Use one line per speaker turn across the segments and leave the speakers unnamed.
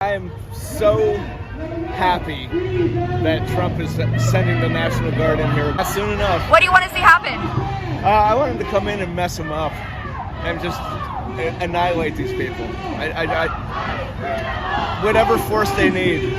I am so happy that Trump is sending the National Guard in here soon enough.
What do you want to see happen?
I want him to come in and mess them up and just annihilate these people. Whatever force they need.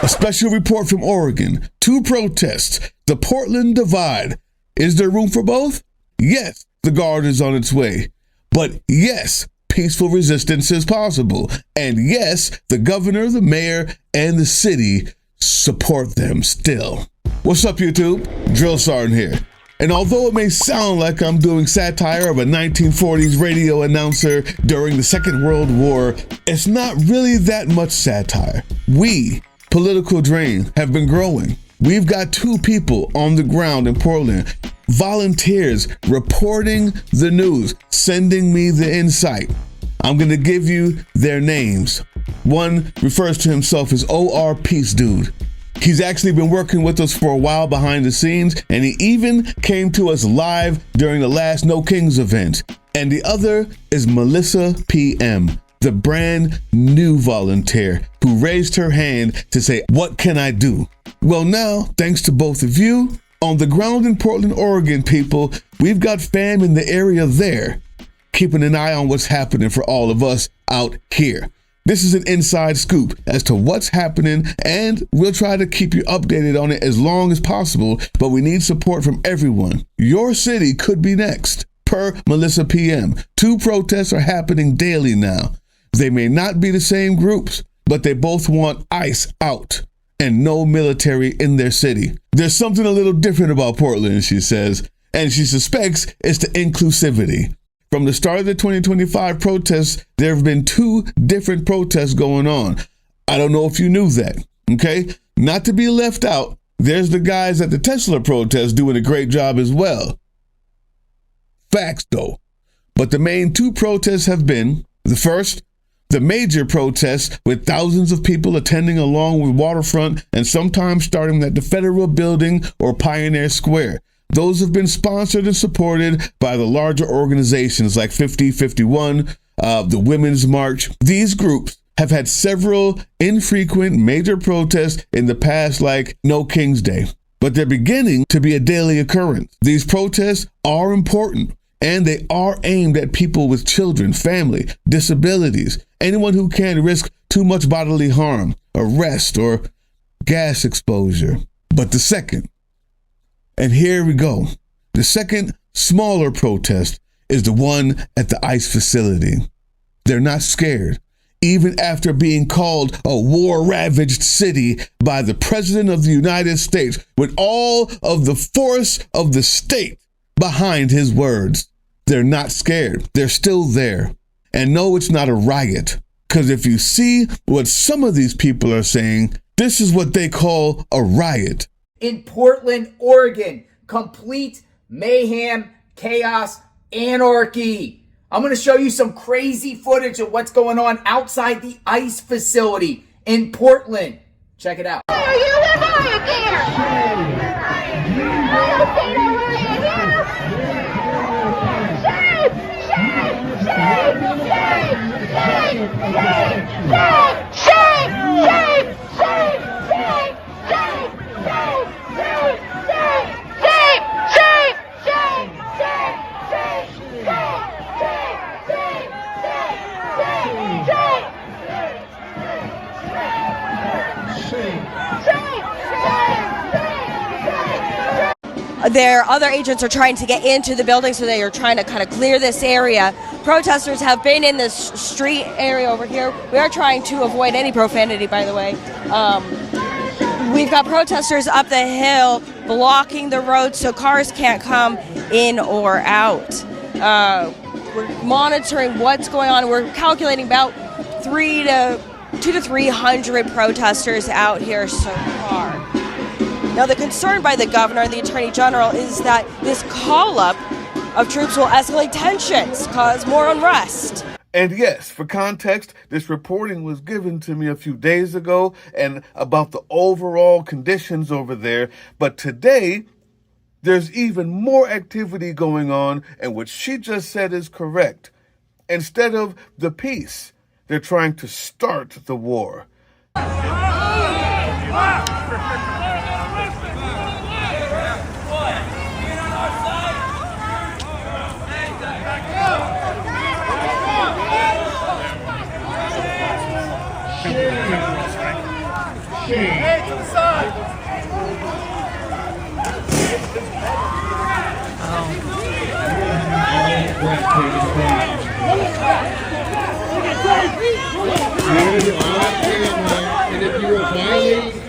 A special report from Oregon. 2 protests. The Portland divide. Is there room for both? Yes, the Guard is on its way. But yes, peaceful resistance is possible. And yes, the governor, the mayor, and the city support them still. What's up, YouTube? Drill Sergeant here. And although it may sound like I'm doing satire of a 1940s radio announcer during the Second World War, it's not really that much satire. We, Political Drain, have been growing. We've got 2 people on the ground in Portland, volunteers reporting the news, sending me the insight. I'm going to give you their names. One refers to himself as OR Peace Dude. He's actually been working with us for a while behind the scenes, and he even came to us live during the last No Kings event. And the other is Melissa PM, the brand new volunteer who raised her hand to say, "What can I do?" Well, now, thanks to both of you, on the ground in Portland, Oregon, people, we've got fam in the area there, keeping an eye on what's happening for all of us out here. This is an inside scoop as to what's happening, and we'll try to keep you updated on it as long as possible, but we need support from everyone. Your city could be next. Per Melissa PM, 2 protests are happening daily now. They may not be the same groups, but they both want ICE out and no military in their city. There's something a little different about Portland, she says, and she suspects it's the inclusivity. From the start of the 2025 protests, there have been 2 different protests going on. I don't know if you knew that, okay? Not to be left out, there's the guys at the Tesla protest doing a great job as well. Facts, though. But the main 2 protests have been, the first, the major protests with thousands of people attending along with Waterfront and sometimes starting at the Federal Building or Pioneer Square. Those have been sponsored and supported by the larger organizations like 5051, the Women's March. These groups have had several infrequent major protests in the past, like No King's Day, but they're beginning to be a daily occurrence. These protests are important, and they are aimed at people with children, family, disabilities, anyone who can risk too much bodily harm, arrest, or gas exposure. But the second, and here we go, the second smaller protest is the one at the ICE facility. They're not scared, even after being called a war-ravaged city by the President of the United States, with all of the force of the state behind his words. They're not scared. They're still there. And no, it's not a riot. Because if you see what some of these people are saying, this is what they call a riot.
In Portland, Oregon, complete mayhem, chaos, anarchy. I'm going to show you some crazy footage of what's going on outside the ICE facility in Portland. Check it out.
Are you a riot here? I don't see no riot here.
Their other agents are trying to get into the building, so they are trying to kind of clear this area. Protesters have been in this street area over here. We are trying to avoid any profanity, by the way. We've got protesters up the hill blocking the road so cars can't come in or out. We're monitoring what's going on. We're calculating about 200 to 300 protesters out here so far. Now, the concern by the governor and the attorney general is that this call-up of troops will escalate tensions, cause more unrest.
And yes, for context, this reporting was given to me a few days ago and about the overall conditions over there. But today, There's even more activity going on, and what she just said is correct. Instead of the peace, they're trying to start the war.
Hey, to the side!
And if you are violating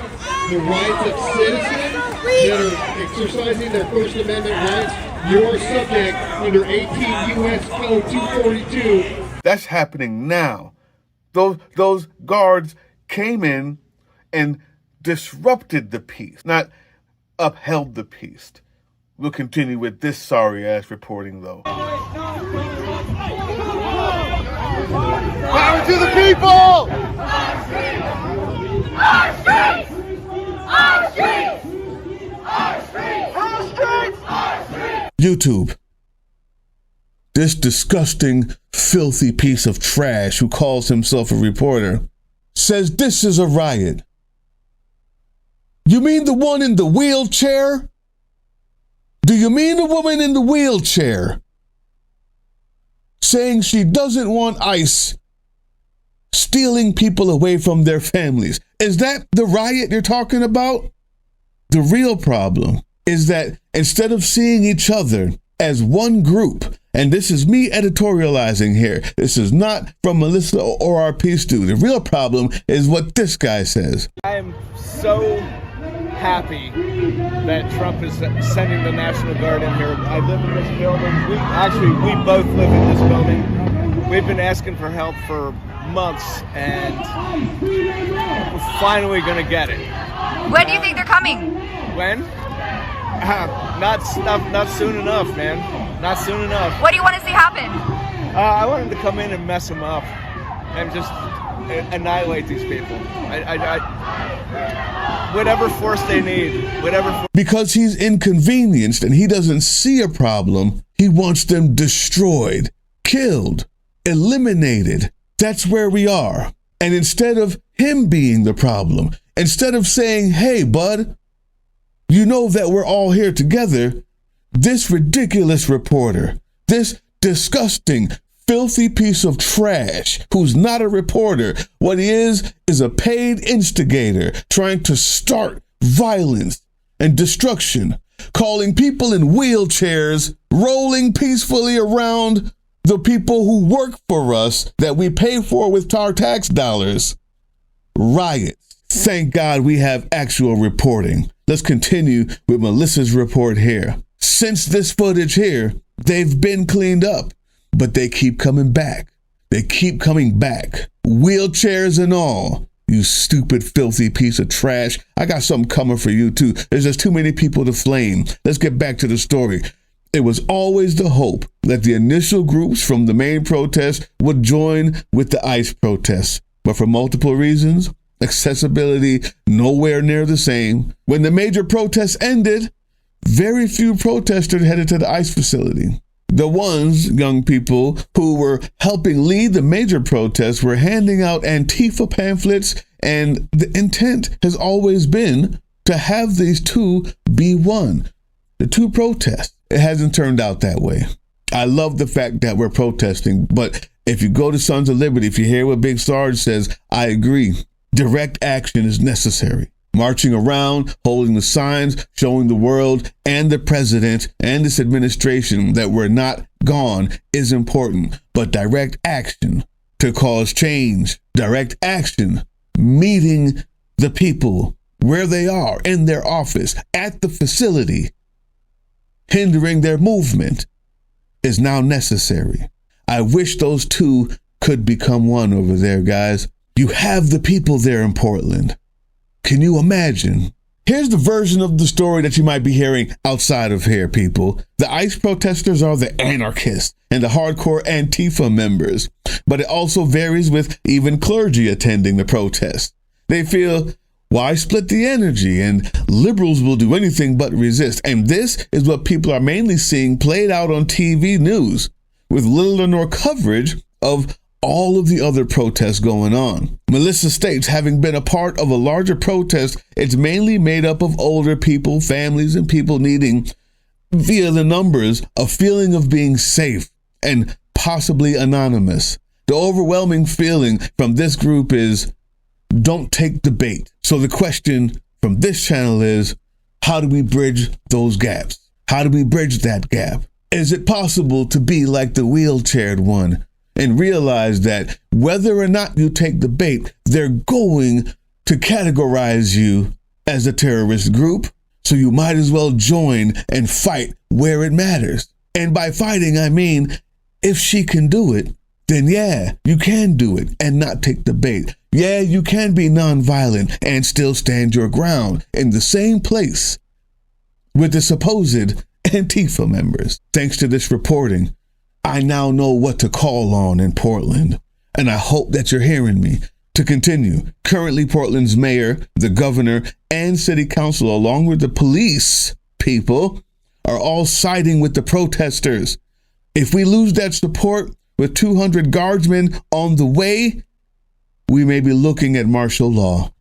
the rights of citizens that are exercising their First Amendment rights, you are subject under 18 U.S. Code 242.
That's happening now. Those guards came in and disrupted the peace, not upheld the peace. We'll continue with this sorry-ass reporting, though.
Power to the people!
Our streets! Our streets! Our streets!
Our streets!
Our streets!
YouTube. This disgusting, filthy piece of trash who calls himself a reporter says this is a riot. You mean the one in the wheelchair? Do you mean the woman in the wheelchair saying she doesn't want ICE stealing people away from their families? Is that the riot you're talking about? The real problem is that instead of seeing each other as one group, and this is me editorializing here, this is not from Melissa or our peace dude. The real problem is what this guy says.
I am so happy that Trump is sending the National Guard in here. I live in this building. We both live in this building. We've been asking for help for months, and we're finally going to get it.
When do you think they're coming?
When? Not soon enough, man. Not soon enough.
What do you want to see happen?
I want him to come in and mess them up and just annihilate these people. Whatever force they need,
Because he's inconvenienced and he doesn't see a problem, he wants them destroyed, killed, eliminated. That's where we are. And instead of him being the problem, instead of saying, hey, bud, you know that we're all here together, this ridiculous reporter, this disgusting, filthy piece of trash who's not a reporter, what he is a paid instigator trying to start violence and destruction, calling people in wheelchairs, rolling peacefully around the people who work for us that we pay for with our tax dollars. Riots. Thank God we have actual reporting. Let's continue with Melissa's report here. Since this footage here, they've been cleaned up, but they keep coming back. They keep coming back. Wheelchairs and all. You stupid, filthy piece of trash. I got something coming for you too. There's just too many people to flame. Let's get back to the story. It was always the hope that the initial groups from the main protest would join with the ICE protests. But for multiple reasons, accessibility nowhere near the same. When the major protests ended, very few protesters headed to the ICE facility. The ones, young people, who were helping lead the major protests were handing out Antifa pamphlets, and the intent has always been to have these two be one. The two protests. It hasn't turned out that way. I love the fact that we're protesting, but if you go to Sons of Liberty, if you hear what Big Sarge says, I agree. Direct action is necessary. Marching around, holding the signs, showing the world and the president and this administration that we're not gone is important. But direct action to cause change, direct action, meeting the people where they are, in their office, at the facility, hindering their movement is now necessary. I wish those two could become one over there, guys. You have the people there in Portland. Can you imagine? Here's the version of the story that you might be hearing outside of here, people. The ICE protesters are the anarchists and the hardcore Antifa members, but it also varies with even clergy attending the protest. They feel Why split the energy? And liberals will do anything but resist. And this is what people are mainly seeing played out on TV news, with little or no coverage of all of the other protests going on. Melissa states, having been a part of a larger protest, it's mainly made up of older people, families, and people needing, via the numbers, a feeling of being safe and possibly anonymous. The overwhelming feeling from this group is, don't take the bait. So the question from this channel is, how do we bridge those gaps? How do we bridge that gap? Is it possible to be like the wheelchaired one and realize that whether or not you take the bait, they're going to categorize you as a terrorist group? So you might as well join and fight where it matters. And by fighting, I mean, if she can do it, then yeah, you can do it and not take the bait. Yeah, you can be nonviolent and still stand your ground in the same place with the supposed Antifa members. Thanks to this reporting, I now know what to call on in Portland, and I hope that you're hearing me. To continue, currently Portland's mayor, the governor, and city council, along with the police people, are all siding with the protesters. If we lose that support with 200 guardsmen on the way, we may be looking at martial law.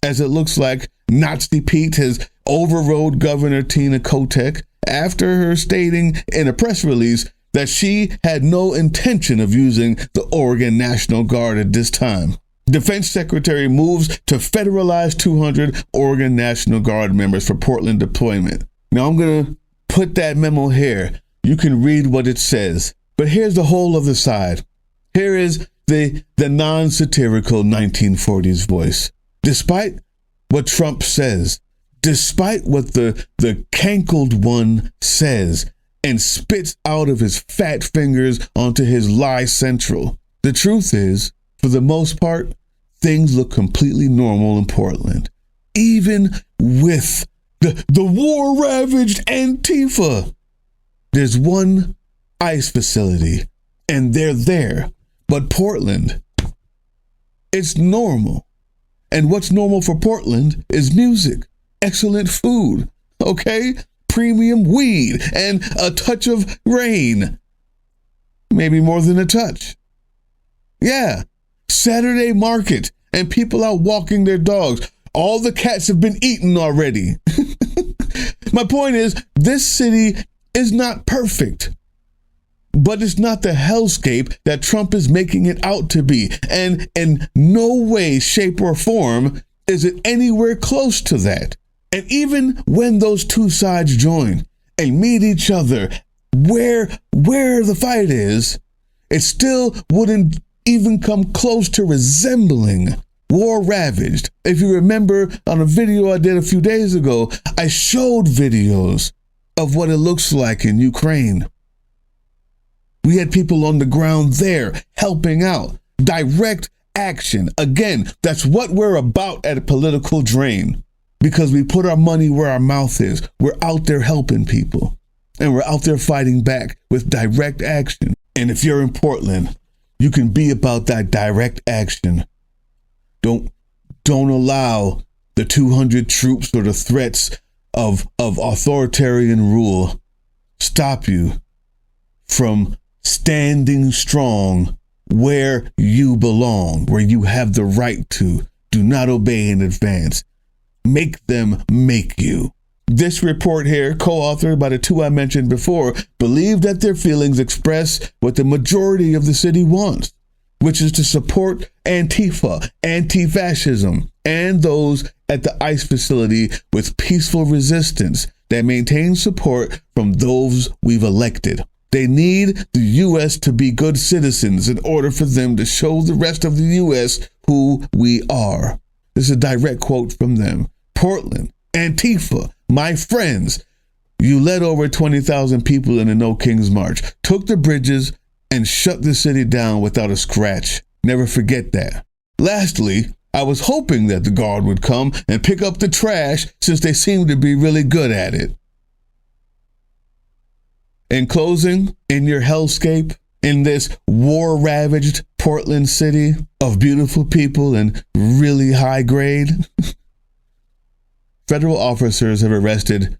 As it looks like Nazi Pete has overrode Governor Tina Kotek after her stating in a press release that she had no intention of using the Oregon National Guard at this time. Defense Secretary moves to federalize 200 Oregon National Guard members for Portland deployment. Now I'm going to put that memo here. You can read what it says. But here's the whole other side. Here is the non-satirical 1940s voice. Despite what Trump says, despite what the cankled one says and spits out of his fat fingers onto his lie central, the truth is, for the most part, things look completely normal in Portland, even with the war-ravaged Antifa. There's one ICE facility, and they're there. But Portland, it's normal. And what's normal for Portland is music, excellent food, okay? Premium weed, and a touch of rain. Maybe more than a touch. Yeah, Saturday market, and people out walking their dogs. All the cats have been eaten already. My point is, this city is not perfect, but it's not the hellscape that Trump is making it out to be. And in no way, shape, or form is it anywhere close to that. And even when those two sides join and meet each other where the fight is, it still wouldn't even come close to resembling war ravaged. If you remember on a video I did a few days ago, I showed videos of what it looks like in Ukraine. We had people on the ground there helping out. Direct action. Again, that's what we're about at a Political Drain, because we put our money where our mouth is. We're out there helping people, and we're out there fighting back with direct action. And if you're in Portland, you can be about that direct action. Don't allow the 200 troops or the threats of authoritarian rule stop you from standing strong where you belong, where you have the right to. Do not obey in advance. Make them make you. This report here, co-authored by the two I mentioned before, believe that their feelings express what the majority of the city wants, which is to support Antifa, anti-fascism, and those at the ICE facility with peaceful resistance that maintain support from those we've elected. They need the U.S. to be good citizens in order for them to show the rest of the U.S. who we are. This is a direct quote from them. Portland, Antifa, my friends, you led over 20,000 people in the No Kings March, took the bridges, and shut the city down without a scratch. Never forget that. Lastly, I was hoping that the Guard would come and pick up the trash, since they seem to be really good at it. In closing, in your hellscape, in this war-ravaged Portland city of beautiful people and really high grade, federal officers have arrested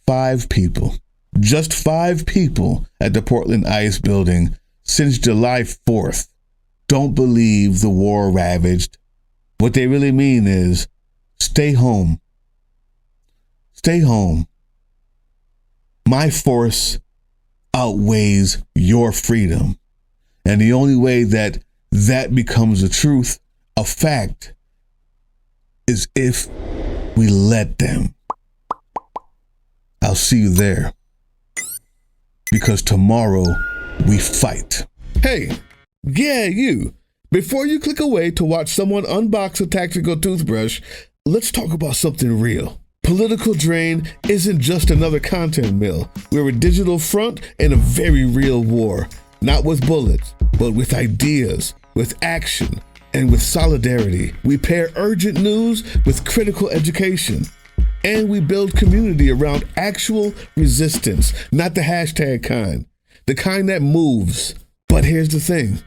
5 people, just 5 people at the Portland ICE building since July 4th. Don't believe the war ravaged. What they really mean is stay home. Stay home. My force outweighs your freedom. And the only way that that becomes a truth, a fact, is if we let them. I'll see you there. Because tomorrow we fight. Hey, yeah, you. Before you click away to watch someone unbox a tactical toothbrush, let's talk about something real. Political Drain isn't just another content mill. We're a digital front in a very real war. Not with bullets, but with ideas, with action, and with solidarity. We pair urgent news with critical education. And we build community around actual resistance, not the hashtag kind. The kind that moves. But here's the thing.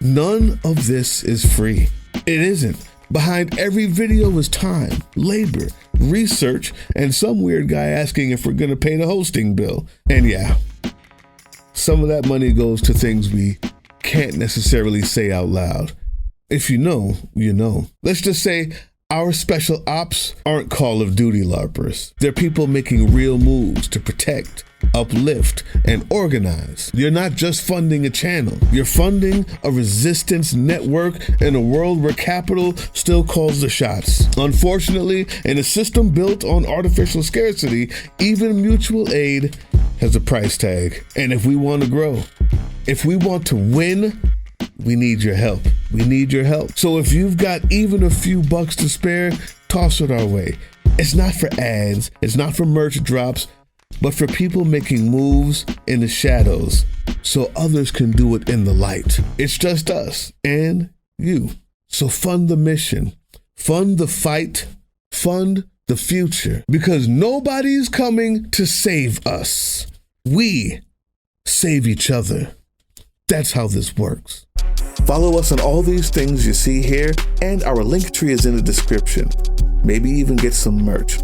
None of this is free. It isn't. Behind every video is time, labor, research, and some weird guy asking if we're gonna pay the hosting bill. And yeah, some of that money goes to things we can't necessarily say out loud. If you know, you know. Let's just say our special ops aren't Call of Duty LARPers. They're people making real moves to protect, uplift, and organize. You're not just funding a channel. You're funding a resistance network in a world where capital still calls the shots. Unfortunately, in a system built on artificial scarcity, even mutual aid has a price tag. And if we want to grow, if we want to win, we need your help. We need your help. So if you've got even a few bucks to spare, toss it our way. It's not for ads. It's not for merch drops, but for people making moves in the shadows so others can do it in the light. It's just us and you. So fund the mission, fund the fight, fund the future, because nobody's coming to save us. We save each other. That's how this works. Follow us on all these things you see here, and our link tree is in the description. Maybe even get some merch.